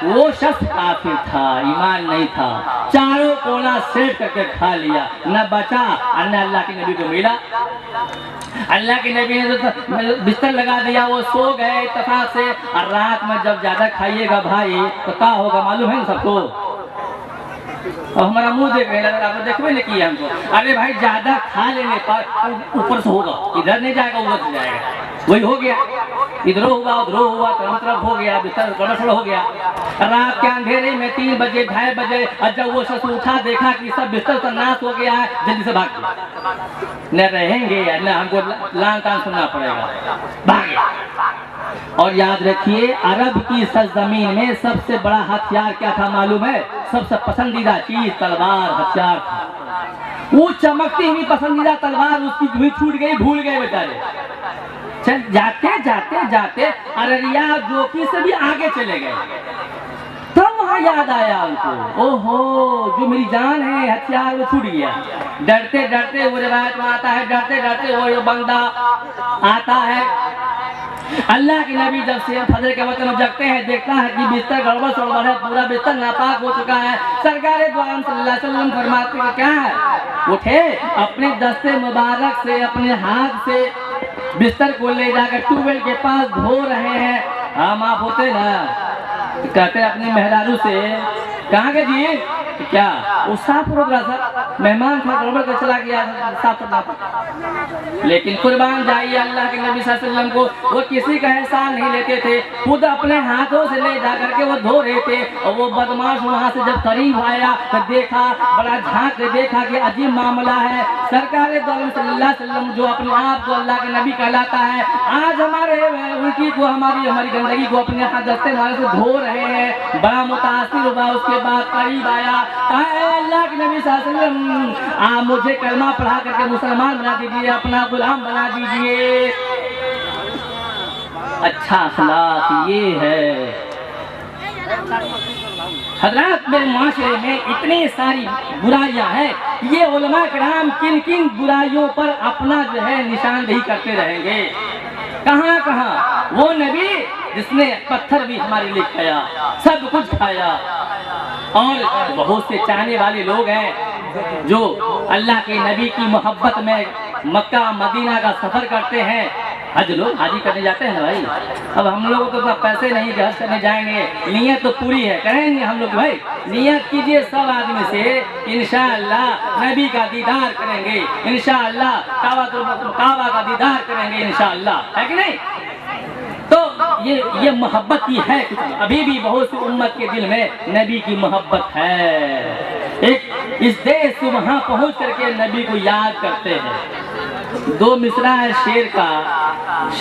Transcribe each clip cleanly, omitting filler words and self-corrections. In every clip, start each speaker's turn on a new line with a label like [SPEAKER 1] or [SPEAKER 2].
[SPEAKER 1] वो शख्स काफिर था, ईमान नहीं था, चारों कोना सेट करके खा लिया, न बचा और न अल्लाह के नबी को मिला। अल्लाह के नबी ने तो बिस्तर लगा दिया, वो सो गए इत्तेफाक से। और रात में जब ज्यादा खाइएगा भाई तो क्या होगा मालूम है सबको? और हमारा मुंह देख रहे हैं, आपने देखबे नहीं किया हमको। अरे भाई ज्यादा खा लेने पर ऊपर से होगा, इधर नहीं जाएगा उधर से जाएगा, वही हो गया। इधर हुआ उधर हुआ, तरफ हो गया, बिस्तर गड़बड़ हो गया। रात के अंधेरे में 3 बजे 2:30 बजे जब वो शख्स उठा, देखा कि सब बिस्तर का नाश हो गया है, जल्दी से भाग गया। न रहेंगे न हमको लान तान सुनना पड़ेगा, भागे। और याद रखिए, अरब की सरजमीन में सबसे बड़ा हथियार क्या था मालूम है? सबसे पसंदीदा चीज तलवार, हथियार था। वो चमकती हुई पसंदीदा तलवार उसकी भी छूट गई, भूल गए बेचारे। चल जाते जाते जाते अररिया जोकी से भी आगे चले गए। तब वहां याद आया उनको, ओहो जो मेरी जान है, हथियार वो छूट गया। डरते डरते, वो रिवायत में आता है, डरते डरते वो बंदा आता है। अल्लाह के नबी जब से फजर के वक्त में जगते हैं, देखता है कि बिस्तर गड़बड़ सड़बड़ है, पूरा बिस्तर नापाक हो चुका है। सरकार दो आलम सल्लल्लाहु अलैहि वसल्लम फरमाते हैं क्या है? उठे, अपने दस्ते मुबारक से, अपने हाथ से बिस्तर को ले जाकर ट्यूबवेल के पास धो रहे हैं। हम आप होते ना, कहते अपने मेहरारू से, कहाँ गए जी? क्या वो साफ रोक रहा था, मेहमान था, गड़बड़ कर चला गया, साफ करना। लेकिन कुर्बान जाइए अल्लाह के नबी सल्लल्लाहु अलैहि वसल्लम को, वो किसी का एहसान नहीं लेते थे, खुद अपने हाथों से ले जा करके वो धो रहे थे। और वो बदमाश वहाँ से जब करीब आया तो देखा, बड़ा झांक के देखा कि अजीब मामला है। सरकार दो आलम सल्लल्लाहु अलैहि वसल्लम जो अपने आप को अल्लाह के नबी कहलाता है, आज हमारे उल्टी को, हमारी गंदगी को अपने हाथ दस्ते मारे से धो रहे हैं। बड़ा मुतासिर हुआ। उसके बाद करीब आया, अल्लाह के नबी सल्लल्लाहु अलैहि वसल्लम आप मुझे कलमा पढ़ा करके मुसलमान बना दीजिए, अपना गुलाम बना दीजिए। अच्छा अखलाक ये है। हजरत मेरे माशरे में इतनी सारी बुराइयां हैं, ये उलमा किराम किन किन बुराइयों पर अपना जो है निशानदेही करते रहेंगे। कहाँ कहाँ वो नबी जिसने पत्थर भी हमारे लिए खाया, सब कुछ खाया। और बहुत से चाहने वाले लोग हैं जो अल्लाह के नबी की मोहब्बत में मक्का मदीना का सफर करते हैं। हज लोग हाजी करने जाते हैं भाई। अब हम लोगों को तो पैसे नहीं हज करने जाएंगे, नियत तो पूरी है, करेंगे हम लोग भाई। नियत कीजिए सब आदमी से, इंशाअल्लाह नबी का दीदार करेंगे, इंशाअल्लाह काबा का दीदार करेंगे इंशाअल्लाह, है कि नहीं? तो ये मोहब्बत की है। अभी भी बहुत सी उम्मत के दिल में नबी की मोहब्बत है। एक इस देश से वहां पहुंच करके नबी को याद करते हैं। 2 मिसरा है शेर का।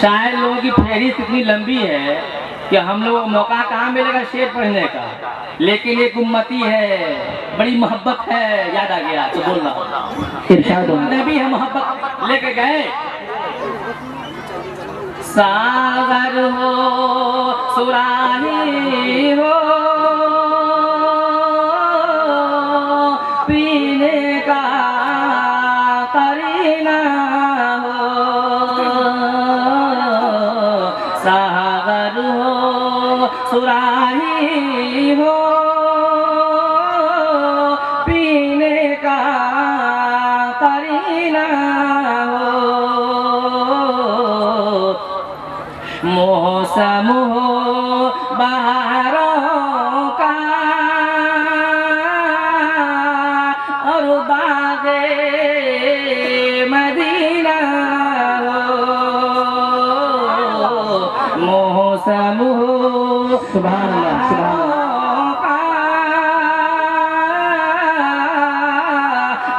[SPEAKER 1] शायर लोगों की फहरिस्त इतनी लंबी है कि हम लोग मौका कहाँ मिलेगा शेर पढ़ने का। लेकिन एक उम्मती है, बड़ी मोहब्बत है, याद आ गया तो बोल रहा। नबी है, मोहब्बत लेके गए। सागर हो सुराही हो, पीने का करीना हो। सागर हो सुराही हो, पीने का करीना हो। मौसम हो बहारों का और बागे मदीना हो। मौसम हो सुभान अल्लाह, सुभान अल्लाह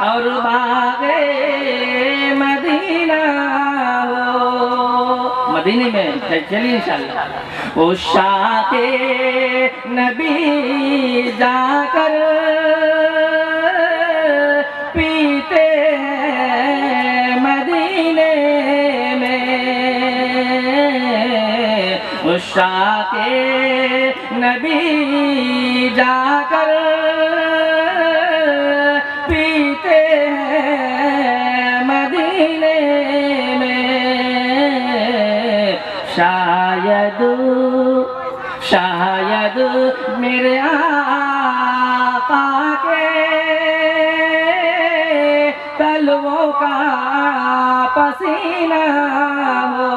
[SPEAKER 1] और बागे मदीना हो। मदीने में चलिए इंशाअल्लाह। उस शाके नबी जाकर पीते हैं मदीने में। उस शाके नबी जाकर पीते हैं मदीने में। शायद मेरे आका के तलवों का पसीना हो।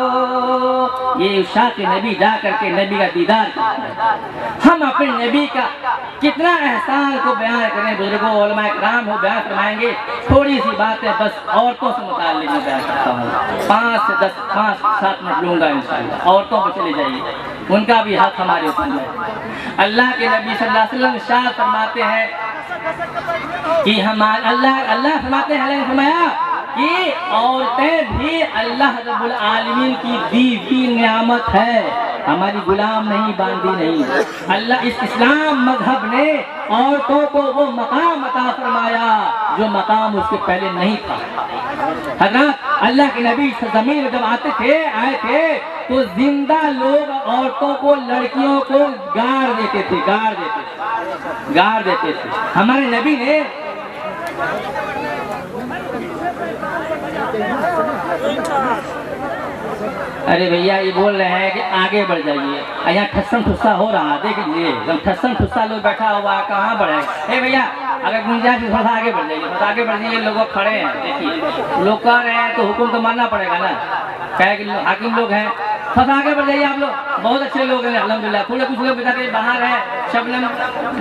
[SPEAKER 1] ये शाक़ नबी जा करके नबी का दीदार करते हैं। हम अपने नबी का कितना एहसान को बयान करें, बुजुर्गों उलमा इकराम हो बयान फरमाएंगे। थोड़ी सी बातें बस औरतों से मुताल्लिक़ मैं बयान करता हूँ। 5-7 मिनट लूँगा इंशाअल्लाह। औरतों पर चले जाइए, उनका भी हक हमारे ऊपर है। अल्लाह के नबी सल्लल्लाहु अलैहि वसल्लम इरशाद फरमाते हैं कि हमारे अल्लाह फरमाते हैं, फरमाया कि औरतें भी अल्लाह रब्बुल आलमीन की दी हुई नियामत है, हमारी गुलाम नहीं, बांदी नहीं। अल्लाह इस इस्लाम मजहब ने औरतों को वो मकाम अता फरमाया जो मकाम उसके पहले नहीं था। हज़रत अल्लाह के नबी ज़मीन में जब आए थे तो जिंदा लोग औरतों को, लड़कियों को गाड़ देते थे। हमारे नबी ने अरे भैया ये बोल रहे हैं कि आगे बढ़ जाइए, यहाँ ठस्सन ठुस्सा हो रहा है, देख लीजिए एकदम ठस्सन ठुस्सा लोग बैठा हुआ है, कहाँ बढ़े। ए भैया अगर गुंजाइश थोड़ा सा आगे बढ़ जाइए, थोड़ा आगे बढ़ जाइए। लोग खड़े हैं, देखिए लोग कह रहे हैं तो हुक्म तो मानना पड़ेगा ना, क्या कि हाकिम लोग हैं। थोड़ा आगे बढ़ जाइए आप लोग, बहुत अच्छे लोग हैं अल्हम्दुलिल्लाह। थोड़े कुछ लोग बेचारे बाहर हैं, शबनम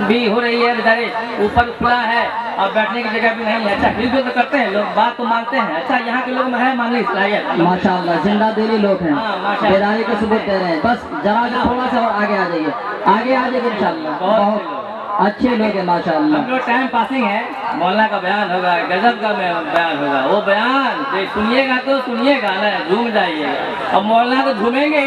[SPEAKER 1] भी हो रही है बेचारे, ऊपर खुला है और बैठने की जगह भी नहीं है। अच्छा हिल तो करते हैं लोग, बात तो मानते हैं। अच्छा यहाँ के लोग में है मानने की सलाहियत, माशाअल्लाह जिंदा दिली लोग हैं, बेदारी का सबूत दे रहे हैं। बस जरा थोड़ा सा और आगे आ जाइए, आगे आ जाइए इंशाअल्लाह। बहुत अच्छे लोग हैं माशाअल्लाह। हम लोग टाइम पासिंग है, मौलाना का बयान होगा, गजब का बयान होगा। वो बयान सुनिएगा तो सुनिएगा ना, झूम जाइएगा। और मौलाना तो झूमेंगे।